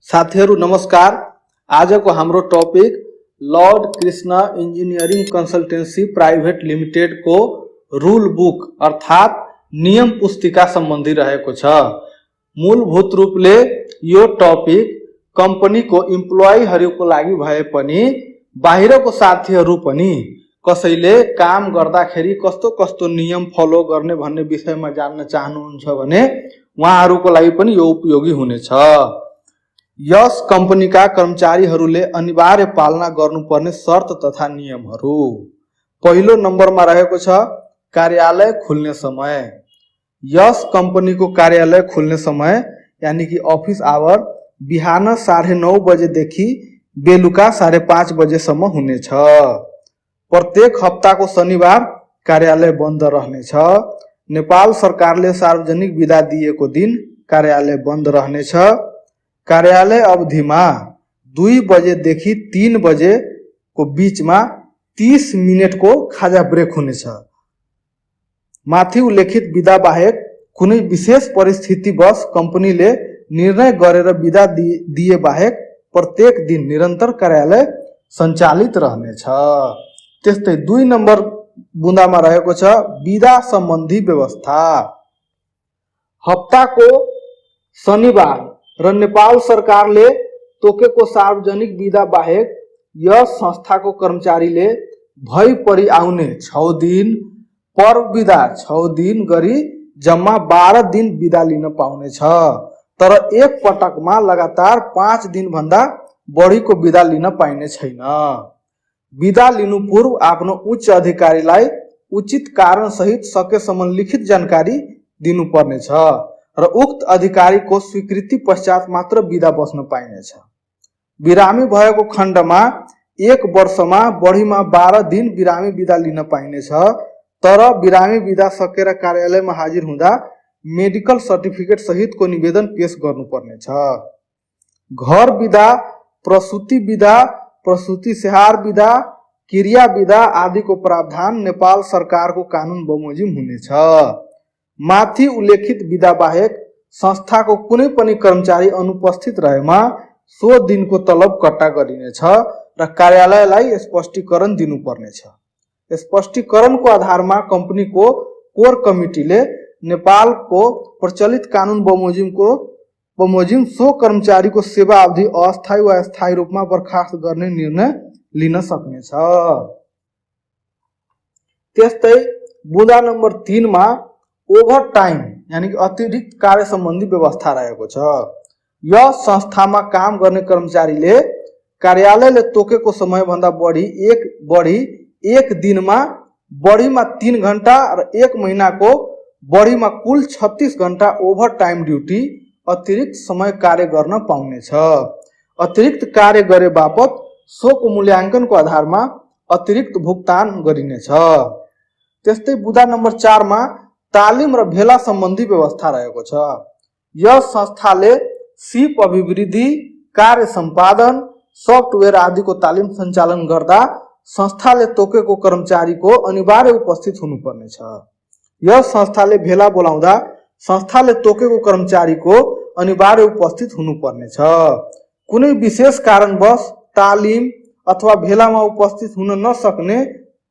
साथीहरू नमस्कार। आजको हाम्रो topic Lord Krishna engineering consultancy private limited को रूल बुक अर्थात नियम पुस्तिका सम्बन्धी रहेको छ। मूलभूत रूपले यो टपिक कम्पनीको इम्प्लोइहरूको लागि भए पनि बाहिरको साथीहरू पनि कसैले काम गर्दाखेरि कस्तो कस्तो नियम फलो गर्ने भन्ने विषयमा जान्न चाहनुहुन्छ भने उहाँहरूको लागि पनि यो उपयोगी हुनेछ। यस कम्पनीका कर्मचारीहरूले अनिवार्य पालना गर्नुपर्ने शर्त तथा नियमहरू। पहिलो नम्बरमा रहेको छ कार्यालय खुल्ने समय। यस कम्पनीको कार्यालय खुल्ने समय यानी कि अफिस आवर बिहान 9:30 बजेदेखि बेलुका 5:30 बजेसम्म हुनेछ। प्रत्येक हप्ताको शनिबार कार्यालय बन्द रहनेछ। नेपाल सरकारले सार्वजनिक बिदा दिएको दिन कार्यालय बन्द रहनेछ। कार्यालय अवधिमा 2 बजेदेखि 3 बजेको बीचमा 30 मिनेटको खाजा ब्रेक हुनेछ। माथि उल्लेखित बिदा बाहेक कुनै विशेष परिस्थितिवश कम्पनीले निर्णय गरेर बिदा दिए बाहेक प्रत्येक दिन निरन्तर कार्यालय सञ्चालित रहनेछ। त्यस्तै 2 नम्बर बुँदामा रहेको छ बिदा सम्बन्धी व्यवस्था। हप्ताको शनिबार र नेपाल सरकारले तोकेको सार्वजनिक बिदा बाहेक यस संस्थाको कर्मचारीले भई परि आउने 6 दिन पर्व बिदा 6 दिन गरी जम्मा 12 दिन बिदा लिन पाउनेछ। तर एक पटकमा लगातार 5 दिन भन्दा बढीको बिदा लिन पाइने छैन। बिदा लिनु पूर्व आफ्नो उच्च अधिकारीलाई उचित कारण सहित सकेसम्म लिखित जानकारी दिनुपर्नेछ र उक्त अधिकारीको स्वीकृति पश्चात मात्र बिदा बस्न पाइनेछ। बिरामी भएको खण्डमा 1 वर्षमा बढीमा 12 दिन बिरामी बिदा लिन पाइनेछ। तर बिरामी बिदा सकेर कार्यालयमा हाजिर हुँदा मेडिकल सर्टिफिकेट सहितको निवेदन पेश गर्नुपर्नेछ। घर बिदा, प्रसूति बिदा, प्रसूति स्याहार बिदा, क्रिया बिदा आदिको प्रावधान नेपाल सरकारको कानुन बमोजिम हुनेछ। माथि उल्लेखित बिदा बाहेक संस्थाको कुनै पनि कर्मचारी अनुपस्थित रहेमा सो दिनको तलब कट्टा गरिनेछ र कार्यालयलाई स्पष्टीकरण दिनुपर्नेछ। स्पष्टीकरणको आधारमा कम्पनीको कोर कमिटीले नेपालको प्रचलित कानुन बमोजिम सो कर्मचारीको सेवा अवधि अस्थायी वा स्थायी रूपमा बर्खास्त गर्ने निर्णय लिन सक्नेछ। त्यस्तै बुँदा नम्बर 3 मा ओभर टाइम यानी कि अतिरिक्त कार्य सम्बन्धी व्यवस्था रहेको छ। यस संस्थामा काम गर्ने कर्मचारीले कार्यालयले तोकेको समयभन्दा बढी एक दिनमा बढीमा 3 घण्टा र 1 महिनाको बढीमा कुल 36 घण्टा ओभर टाइम ड्युटी अतिरिक्त समय कार्य गर्न पाउनेछ। अतिरिक्त कार्य गरे बापत सोको मूल्याङ्कनको आधारमा अतिरिक्त भुक्तान गरिनेछ। त्यस्तै बुँदा नम्बर 4 मा तालिम र भेला सम्बन्धी व्यवस्था रहेको छ। यस संस्थाले सिप अभिवृद्धि, कार्य सम्पादन, सफ्टवेयर आदिको तालिम सञ्चालन गर्दा संस्थाले तोकेको कर्मचारीको अनिवार्य उपस्थित हुनुपर्नेछ। यस संस्थाले भेला बोलाउँदा संस्थाले तोकेको कर्मचारीको अनिवार्य उपस्थित हुनुपर्नेछ। कुनै विशेष कारणवश तालिम अथवा भेलामा उपस्थित हुन नसक्ने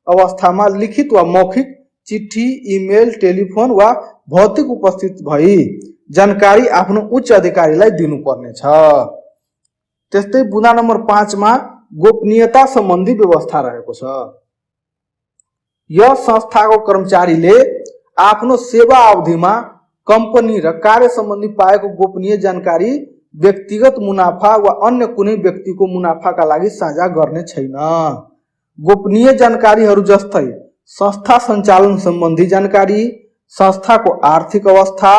अवस्थामा लिखित वा मौखिक चिठी, इमेल, टेलिफोन वा भौतिक उपस्थित भई जानकारी आफ्नो उच्च अधिकारीलाई दिनुपर्नेछ। त्यस्तै बुँदा नम्बर 5 मा गोपनीयता सम्बन्धी व्यवस्था रहेको छ। यस संस्थाको कर्मचारीले आफ्नो सेवा अवधिमा कम्पनी र कार्य सम्बन्धी पाएको गोपनीय जानकारी व्यक्तिगत मुनाफा वा अन्य कुनै व्यक्तिको मुनाफाका लागि साझा गर्ने छैन। गोपनीय जानकारीहरू जस्तै संस्था सञ्चालन सम्बन्धी जानकारी, संस्थाको आर्थिक अवस्था,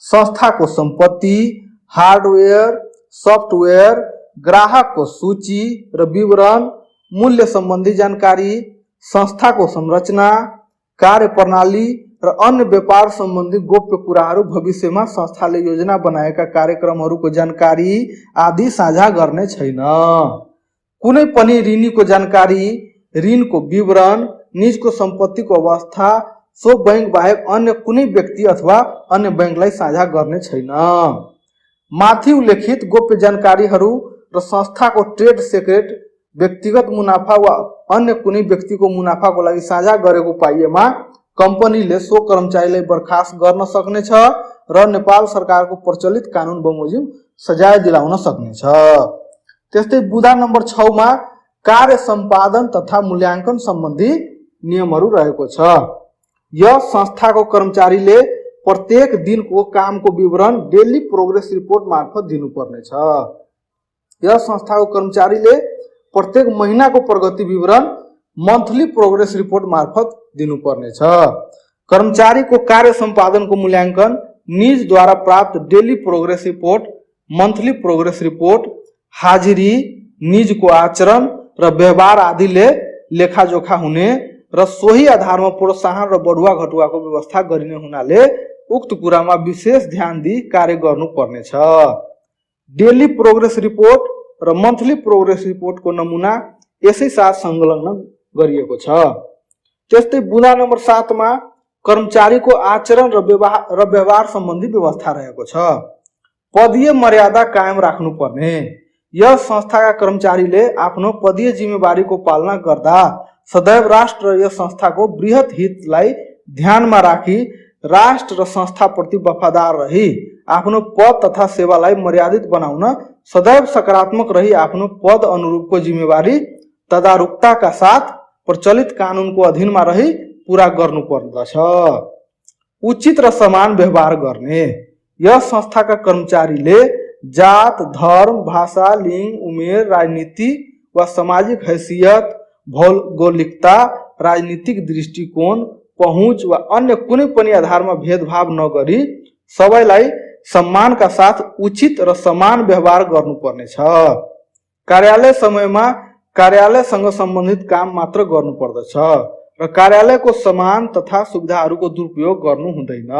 संस्थाको सम्पत्ति, हार्डवेयर, सफ्टवेयर, ग्राहकको सूची र विवरण, मूल्य सम्बन्धी जानकारी, संस्थाको संरचना, कार्यप्रणाली र अन्य व्यापार सम्बन्धी गोप्य कुराहरू भविष्यमा संस्थाले योजना बनाएका कार्यक्रमहरूको जानकारी आदि साझा गर्ने छैन। कुनै पनि ऋणीको जानकारी, ऋणको विवरण, निजको सम्पत्तिको अवस्था सो बैंक बाहेक अन्य कुनै व्यक्ति अथवा अन्य बैंकलाई साझा गर्ने छैन। माथि उल्लेखित गोप्य जानकारीहरू र संस्थाको ट्रेड सेक्रेट व्यक्तिगत मुनाफा वा अन्य कुनै व्यक्तिको मुनाफाको लागि साझा गरेको पाइएमा कम्पनीले सो कर्मचारीलाई बर्खास्त गर्न सक्नेछ र नेपाल सरकारको प्रचलित कानुन बमोजिम सजाय दिलाउन सक्नेछ। त्यस्तै बुँदा नम्बर 6 मा कार्य सम्पादन तथा मूल्याङ्कन सम्बन्धी नियमहरू रहेको छ। यस संस्थाको कर्मचारीले प्रत्येक दिनको कामको विवरण डेली प्रोग्रेस रिपोर्ट मार्फत दिनुपर्नेछ। यस संस्थाको कर्मचारीले प्रत्येक महिनाको प्रगति विवरण मन्थली प्रोग्रेस रिपोर्ट मार्फत दिनुपर्नेछ। कर्मचारीको कार्य सम्पादनको मूल्याङ्कन निजद्वारा प्राप्त daily progress report, monthly progress report, हाजिरी, निजको आचरण र व्यवहार आदिले लेखाजोखा हुने र सोही आधारमा प्रोत्साहन र बढुवा घटुवाको व्यवस्था गरिने हुनाले उक्त कुरामा विशेष ध्यान दिई कार्य गर्नुपर्नेछ। डेली प्रोग्रेस रिपोर्ट र मन्थली प्रोग्रेस रिपोर्टको नमुना यसै साथ संलग्न गरिएको छ। त्यस्तै बुँदा नम्बर 7 मा कर्मचारीको आचरण र व्यवहार सम्बन्धी व्यवस्था रहेको छ। पदीय मर्यादा कायम राख्नुपर्ने। यस संस्थाका कर्मचारीले आफ्नो पदीय जिम्मेवारीको पालना गर्दा सदैव राष्ट्र र यस संस्थाको बृहत हितलाई ध्यानमा राखी राष्ट्र र संस्थाप्रति वफादार रही आफ्नो पद तथा सेवालाई मर्यादित बनाउन सदैव सकारात्मक रही आफ्नो पद अनुरूपको जिम्मेवारी तदारुकताका साथ प्रचलित कानुनको अधीनमा रही पूरा गर्नुपर्दछ। उचित र समान व्यवहार गर्ने। यस संस्थाका कर्मचारीले जात, धर्म, भाषा, लिङ्ग, उमेर, राजनीति वा सामाजिक हैसियत, भौगोलिकता, राजनीतिक दृष्टिकोण, पहुँच वा अन्य कुनै पनि आधारमा भेदभाव नगरी सबैलाई सम्मानका साथ उचित र समान व्यवहार गर्नुपर्नेछ। कार्यालय समयमा कार्यालयसँग सम्बन्धित काम मात्र गर्नुपर्दछ र कार्यालयको सामान तथा सुविधाहरूको दुरुपयोग गर्नु हुँदैन।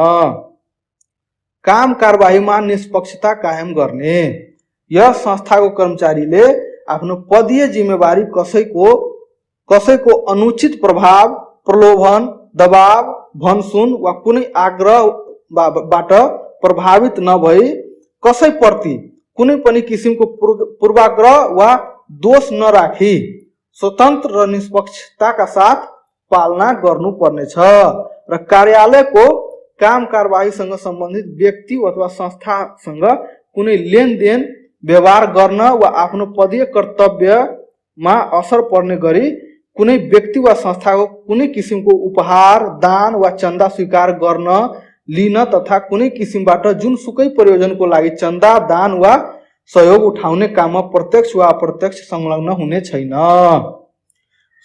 काम कारबाहीमा निष्पक्षता कायम गर्ने। यस संस्थाको कर्मचारीले आफ्नो पदीय जिम्मेवारी कसैको अनुचित प्रभाव, प्रलोभन, दबाव, भनसुन वा कुनै आग्रहबाट प्रभावित नभई कसैप्रति कुनै पनि किसिमको पूर्वाग्रह वा दोष नराखी स्वतन्त्र र निष्पक्षताका साथ पालना गर्नुपर्नेछ र कार्यालयको काम कारबाहीसँग सम्बन्धित व्यक्ति अथवा संस्थासँग कुनै लेनदेन व्यवहार गर्न वा आफ्नो पदीय कर्तव्यमा असर पर्ने गरी कुनै व्यक्ति वा संस्थाको कुनै किसिमको उपहार, दान वा चन्दा स्वीकार गर्न, लिन तथा कुनै किसिमबाट जुनसुकै प्रयोजनको लागि चन्दा, दान वा सहयोग उठाउने काममा प्रत्यक्ष वा अप्रत्यक्ष संलग्न हुने छैन।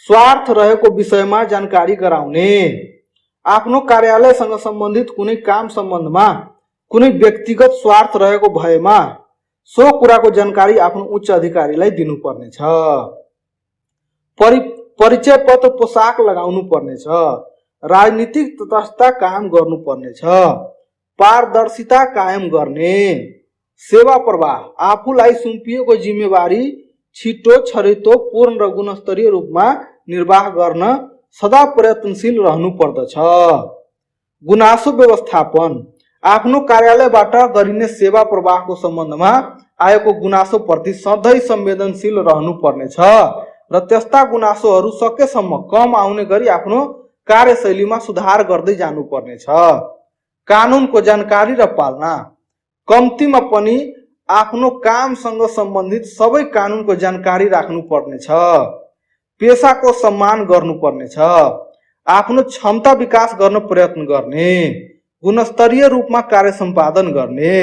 स्वार्थ रहेको विषयमा जानकारी गराउने। आफ्नो कार्यालयसँग सम्बन्धित कुनै काम सम्बन्धमा कुनै व्यक्तिगत स्वार्थ रहेको भएमा सो कुराको जानकारी आफ्नो उच्च अधिकारीलाई दिनुपर्नेछ। परिचय पत्र पोसाक लगाउनु पर्नेछ। राजनीतिक तटस्थता कायम गर्नुपर्नेछ। पारदर्शिता कायम गर्ने। सेवा प्रवाह। आफूलाई सुम्पिएको जिम्मेवारी छिटो, छरितो, पूर्ण र गुणस्तरीय रूपमा निर्वाह गर्न सदा प्रयत्नशील रहनु पर्दछ। गुनासो व्यवस्थापन। आफ्नो कार्यालयबाट गरिने सेवा प्रवाहको सम्बन्धमा आएको गुनासो प्रति सधैँ संवेदनशील रहनु पर्नेछ र त्यस्ता गुनासोहरू सकेसम्म कम आउने गरी आफ्नो कार्यशैलीमा सुधार गर्दै जानुपर्नेछ। कानुनको जानकारी र पालना। कम्तीमा पनि आफ्नो कामसँग सम्बन्धित सबै कानुनको जानकारी राख्नु पर्नेछ। पेसाको सम्मान गर्नुपर्नेछ। आफ्नो क्षमता विकास गर्न प्रयत्न गर्ने। गुणस्तरीय रूपमा कार्य सम्पादन गर्ने।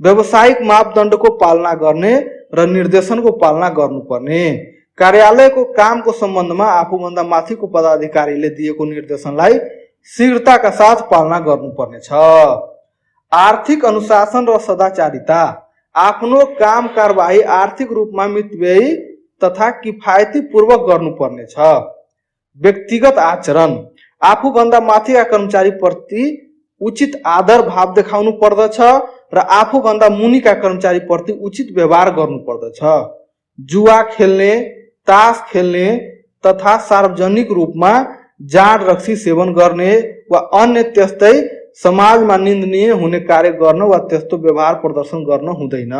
व्यावसायिक मापदण्डको पालना गर्ने र निर्देशनको पालना गर्नुपर्ने। कार्यालयको कामको सम्बन्धमा आफूभन्दा माथिको पदाधिकारीले दिएको निर्देशनलाई शीघ्रताका साथ पालना गर्नुपर्नेछ। आर्थिक अनुशासन र सदाचारिता। आफ्नो काम कारबाही आर्थिक रूपमा मितव्ययी तथा किफायती पूर्वक गर्नुपर्नेछ। व्यक्तिगत आचरण। आफूभन्दा माथिका कर्मचारी प्रति उचित आदर भाव देखाउनु पर्दछ र आफूभन्दा मुनिका कर्मचारी प्रति उचित व्यवहार गर्नु पर्दछ। जुवा खेल्ने, तास खेल्ने तथा सार्वजनिक रूपमा जाँड रक्सी सेवन गर्ने वा अन्य त्यस्तै समाजमा निन्दनीय हुने कार्य गर्न वा त्यस्तो व्यवहार प्रदर्शन गर्न हुँदैन।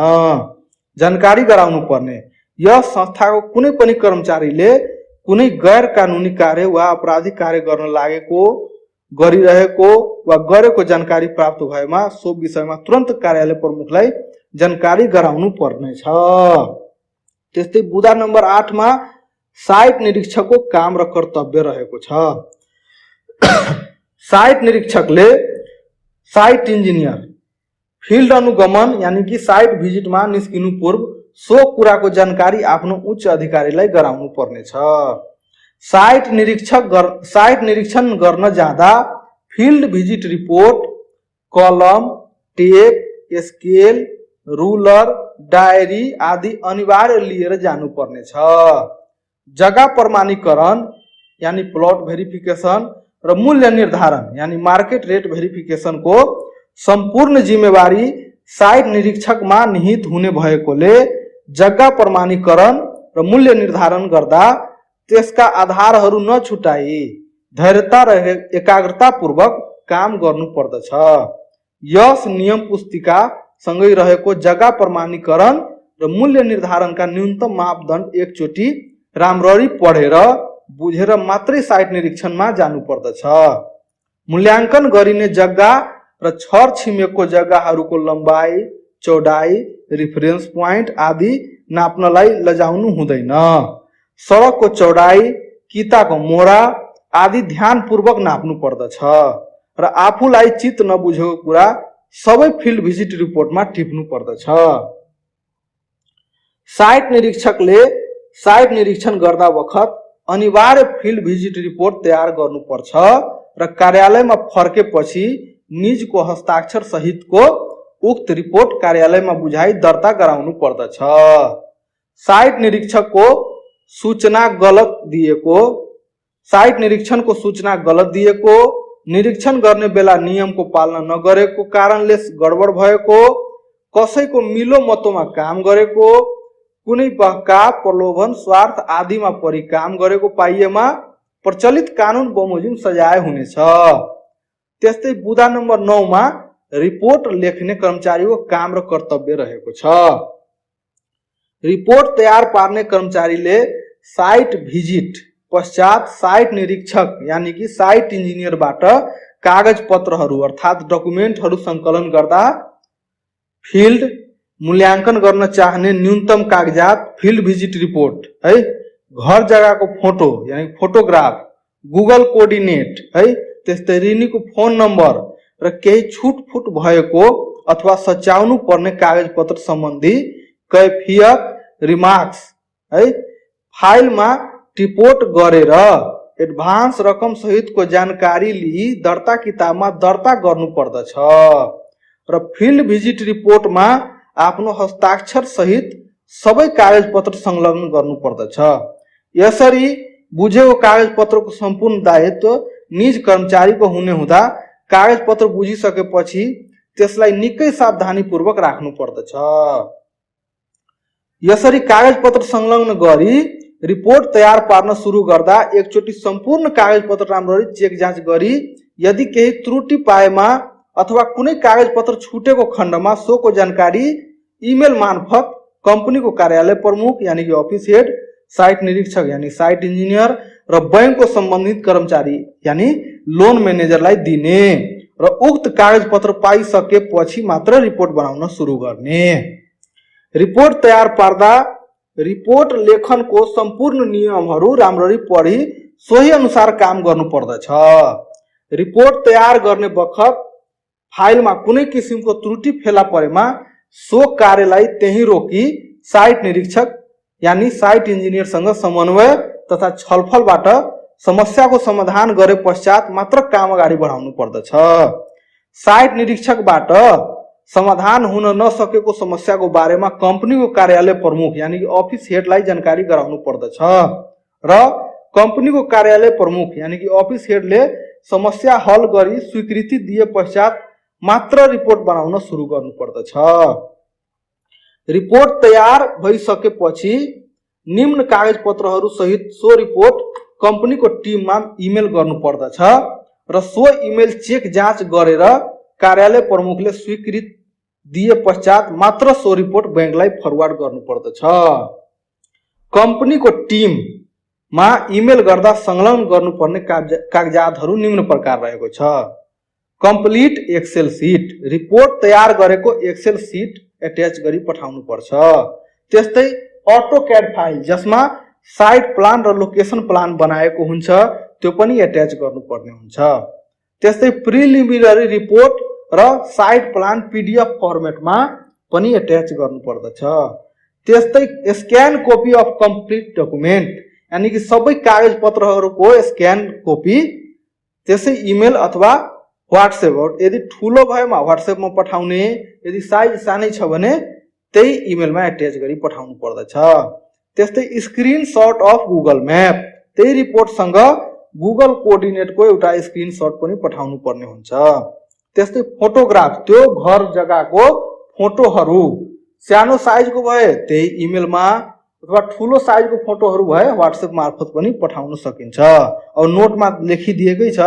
जानकारी गराउनु पर्ने। यस संस्थाको कुनै पनि कर्मचारीले कुनै गैर कानुनी कार्य वा आपराधिक कार्य गर्न लागेको, गरिरहेको वा गरेको जानकारी प्राप्त भएमा सो विषयमा तुरन्त कार्यालय प्रमुखलाई जानकारी गराउनु पर्नेछ। त्यस्तै बुँदा नम्बर 8 मा साइट निरीक्षकको काम र कर्तव्य रहेको छ। साइट निरीक्षकले साइट इन्जिनियर फिल्ड अनुगमन यानी कि साइट भिजिटमा निस्किनु पूर्व सो कुराको जानकारी आफ्नो उच्च अधिकारीलाई गराउनु पर्नेछ। साइट निरीक्षण गर्न जाँदा फिल्ड भिजिट रिपोर्ट, कलम, टेप, स्केल, रुलर, डायरी आदि अनिवार्य लिएर जानु पर्नेछ। जग्गा प्रमाणीकरण यानी प्लॉट भेरिफिकेसन र मूल्य निर्धारण यानी मार्केट रेट भेरिफिकेसन को संपूर्ण जिम्मेवारी साइट निरीक्षकमा निहित हुने भएकोले जग्गा प्रमाणीकरण र मूल्य निर्धारण गर्दा त्यसका आधारहरू नछुटाई धैर्यता र एकाग्रता पूर्वक काम गर्नु पर्दछ। यस नियम पुस्तिका सँगै रहेको जग्गा प्रमाणीकरण र मूल्य निर्धारणका न्यूनतम मापदण्ड एकचोटि राम्ररी पढेर बुझेर मात्रै साइट निरीक्षणमा जानु पर्दछ। मूल्याङ्कन गरिने जग्गा र छर छिमेकको जग्गाहरूको लम्बाई, चौडाई, रिफरेन्स पोइन्ट आदि नाप्नलाई लजाउनु हुँदैन। सडकको चौडाई, किताको मोरा आदि ध्यानपूर्वक नाप्नु पर्दछ र आफूलाई चित्त नबुझेको कुरा सबै फिल्ड भिजिट रिपोर्टमा टिप्नु पर्दछ। साइट निरीक्षकले साइट निरीक्षण गर्दा बखत अनिवार्य फिल्ड भिजिट रिपोर्ट तयार गर्नुपर्छ र कार्यालयमा फर्केपछि निजको हस्ताक्षर सहितको उक्त रिपोर्ट कार्यालयमा बुझाइ दर्ता गराउनु पर्दछ। साइट निरीक्षकको सूचना गलत दिएको, साइट निरीक्षणको सूचना गलत दिएको, निरीक्षण गर्ने बेला नियमको पालना नगरेको कारणले गडबड भएको, कसैको मिलो मतोमा काम गरेको, कुनै बहका, प्रलोभन, स्वार्थ आदिमा परि काम गरेको पाइएमा प्रचलित कानुन बमोजिम सजाय हुनेछ। त्यस्तै बुँदा नम्बर 9 मा रिपोर्ट लेख्ने कर्मचारीको काम र कर्तव्य रहेको छ। रिपोर्ट तयार पार्ने कर्मचारीले साइट भिजिट पश्चात साइट निरीक्षक यानी कि साइट इन्जिनियरबाट कागज पत्रहरू अर्थात् डकुमेन्टहरू सङ्कलन गर्दा फिल्ड मूल्याङ्कन गर्न चाहने न्यूनतम कागजात फिल्ड भिजिट रिपोर्ट है, घर जग्गाको फोटो यानी फोटोग्राफ, गुगल कोर्डिनेट है, त्यस्तै ऋणीको फोन नम्बर र केही छुटफुट भएको अथवा सच्याउनु पर्ने कागज पत्र सम्बन्धी कैफियत रिमार्क्स है फाइलमा टिपोट गरेर एडभान्स रकम सहितको जानकारी लिई दर्ता किताबमा दर्ता गर्नु पर्दछ र फिल्ड भिजिट रिपोर्टमा आफ्नो हस्ताक्षर सहित सबै कागज पत्र संलग्न गर्नु पर्दछ। यसरी बुझेको कागज पत्रको सम्पूर्ण दायित्व निज कर्मचारीको हुने हुँदा कागज पत्र बुझिसकेपछि त्यसलाई निकै सावधानीपूर्वक राख्नु पर्दछ। यसरी कागज पत्र संलग्न गरी रिपोर्ट तयार पार्न सुरु गर्दा एकचोटि सम्पूर्ण कागज पत्र राम्ररी चेक जाँच गरी यदि केही त्रुटि पाएमा अथवा कुनै कागज पत्र छुटेको खण्डमा सोको जानकारी इमेल मार्फत कम्पनीको कार्यालय प्रमुख यानी कि अफिस हेड, साइट निरीक्षक यानी साइट इन्जिनियर र बैंकको सम्बन्धित कर्मचारी यानी लोन म्यानेजरलाई दिने र उक्त कागज पत्र पाइसकेपछि मात्र रिपोर्ट बनाउन सुरु गर्ने। रिपोर्ट तयार पार्दा रिपोर्ट लेखनको सम्पूर्ण नियमहरू राम्ररी पढी सोही अनुसार काम गर्नु पर्दछ। रिपोर्ट तयार गर्ने बखत फाइलमा कुनै किसिमको त्रुटि फेला परेमा सो कार्यलाई त्यही रोकी साइट निरीक्षक यानी साइट इन्जिनियरसँग समन्वय तथा छलफलबाट समस्याको समाधान गरे पश्चात मात्र काम अगाडि बढाउनु पर्दछ। साइट निरीक्षकबाट समाधान हुन नसकेको समस्याको बारेमा कम्पनीको कार्यालय प्रमुख यानी कि अफिस हेडलाई जानकारी गराउनु पर्दछ र कम्पनीको कार्यालय प्रमुख यानी कि अफिस हेडले समस्या हल गरी स्वीकृति दिए पश्चात मात्र रिपोर्ट बनाउन सुरु गर्नु पर्दछ। रिपोर्ट तयार भइसकेपछि निम्न कागज पत्रहरू सहित सो रिपोर्ट कम्पनीको टिममा इमेल गर्नु पर्दछ र सो इमेल चेक जाँच गरेर कार्यालय प्रमुखले स्वीकृति दिए पश्चात मात्र सो रिपोर्ट बैंकलाई फरवर्ड गर्नुपर्दछ। कम्पनीको टिममा इमेल गर्दा संलग्न गर्नुपर्ने कागजातहरू निम्न प्रकार रहेको छ। कम्प्लिट एक्सेल सीट, रिपोर्ट तयार गरेको एक्सेल सीट एट्याच गरी पठाउनु पर्छ। त्यस्तै अटोक्याड फाइल जसमा साइट प्लान र लोकेसन प्लान बनाएको हुन्छ त्यो पनि एट्याच गर्नुपर्ने हुन्छ। त्यस्तै प्रिलिमिनरी रिपोर्ट र साइट प्लान पीडीएफ फर्मेटमा पनि एट्याच गर्नुपर्दछ। त्यस्तै scan copy of complete document, यानी कि सबै कागज पत्रहरूको स्क्यान कपी त्यसै इमेल अथवा व्हाट्सएप, यदि ठुलो भएमा व्हाट्सएपमा पठाउने, यदि साइज सानै छ भने त्यही इमेलमा एट्याच गरी पठाउनु पर्दछ। त्यस्तै स्क्रिनशट अफ गुगल म्याप, त्यही रिपोर्टसँग गुगल कोअर्डिनेटको एउटा स्क्रिनशट पनि पठाउनु पर्ने हुन्छ। त्यस्तै फोटोग्राफ, त्यो घर जग्गाको फोटोहरू सानो साइजको भए त्यही इमेलमा अथवा ठुलो साइजको फोटोहरू भए व्हाट्सएप मार्फत पनि पठाउन सकिन्छ। अब नोटमा लेखिदिएकै छ,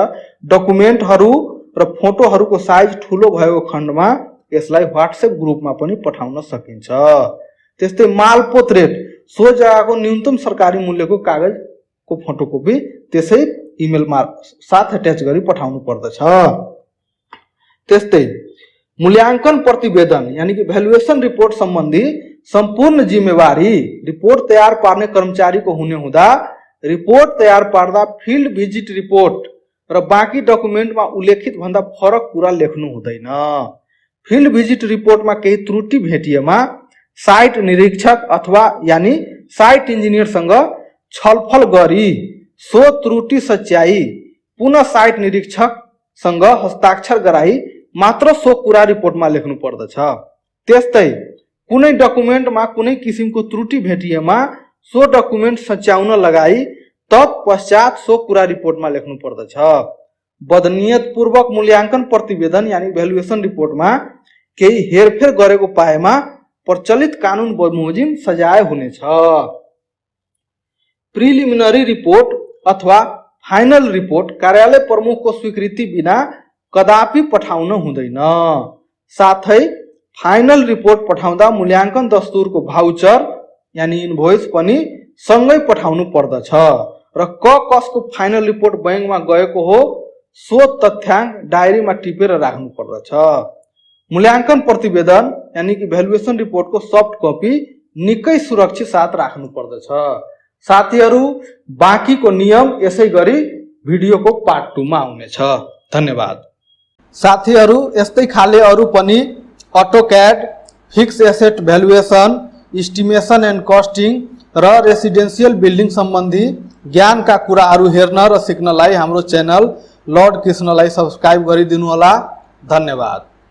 डकुमेन्टहरू र फोटोहरूको साइज ठुलो भएको खण्डमा यसलाई व्हाट्सएप ग्रुपमा पनि पठाउन सकिन्छ। त्यस्तै माल पोर्ट्रेट, सो जग्गाको न्यूनतम सरकारी मूल्यको कागजको फोटोकपी त्यसै इमेल साथ एट्याच गरी पठाउनु पर्दछ। त्यस्तै मूल्यांकन प्रतिवेदन, यानी कि भ्यालुएसन रिपोर्ट सम्बन्धी सम्पूर्ण जिम्मेवारी रिपोर्ट तयार पार्ने कर्मचारीको हुने हुँदा रिपोर्ट तयार पार्दा फिल्ड भिजिट रिपोर्ट र बाँकी डकुमेन्टमा उल्लेखित भन्दा फरक कुरा लेख्नु हुँदैन। फिल्ड भिजिट रिपोर्टमा केही त्रुटि भेटिएमा साइट निरीक्षक अथवा यानी साइट इन्जिनियरसँग छलफल गरी सो त्रुटि सच्याई पुनः साइट निरीक्षकसँग हस्ताक्षर गराई मात्र सो कुरा रिपोर्टमा लेख्नु पर्दछ। त्यस्तै कुनै डकुमेन्टमा कुनै किसिमको त्रुटि भेटिएमा सो डकुमेन्ट सच्याउन लगाई तत्पश्चात सो कुरा रिपोर्टमा लेख्नु पर्दछ। बदनियतपूर्वक मूल्यांकन प्रतिवेदन यानी भ्यालुएसन रिपोर्टमा केही हेरफेर गरेको पाएमा प्रचलित कानुन बमोजिम सजाय हुनेछ। प्रिलिमिनरी रिपोर्ट अथवा फाइनल रिपोर्ट कार्यालय प्रमुखको स्वीकृति बिना कदापि पठाउन हुँदैन। साथै फाइनल रिपोर्ट पठाउँदा मूल्यांकन दस्तुरको भाउचर यानी इन्भोइस पनि सँगै पठाउनु पर्दछ र कसको फाइनल रिपोर्ट बैंकमा गएको हो सो तथ्याङ्क डायरीमा टिपेर राख्नु पर्दछ। मूल्यांकन प्रतिवेदन यानी कि भ्यालुएसन रिपोर्टको सफ्ट कपी निकै सुरक्षित साथ राख्नु पर्दछ। साथीहरू, बाँकीको नियम यसै गरी भिडियोको पार्ट 2 मा आउनेछ। धन्यवाद। साथीहरू, यस्तै खाले अरू पनि AutoCAD, fix asset valuation, estimation and costing र रेसिडेन्सियल बिल्डिङ सम्बन्धी ज्ञानका कुराहरू हेर्न र सिक्नलाई हाम्रो च्यानल लर्ड कृष्णलाई सब्स्क्राइब गरिदिनु होला। धन्यवाद।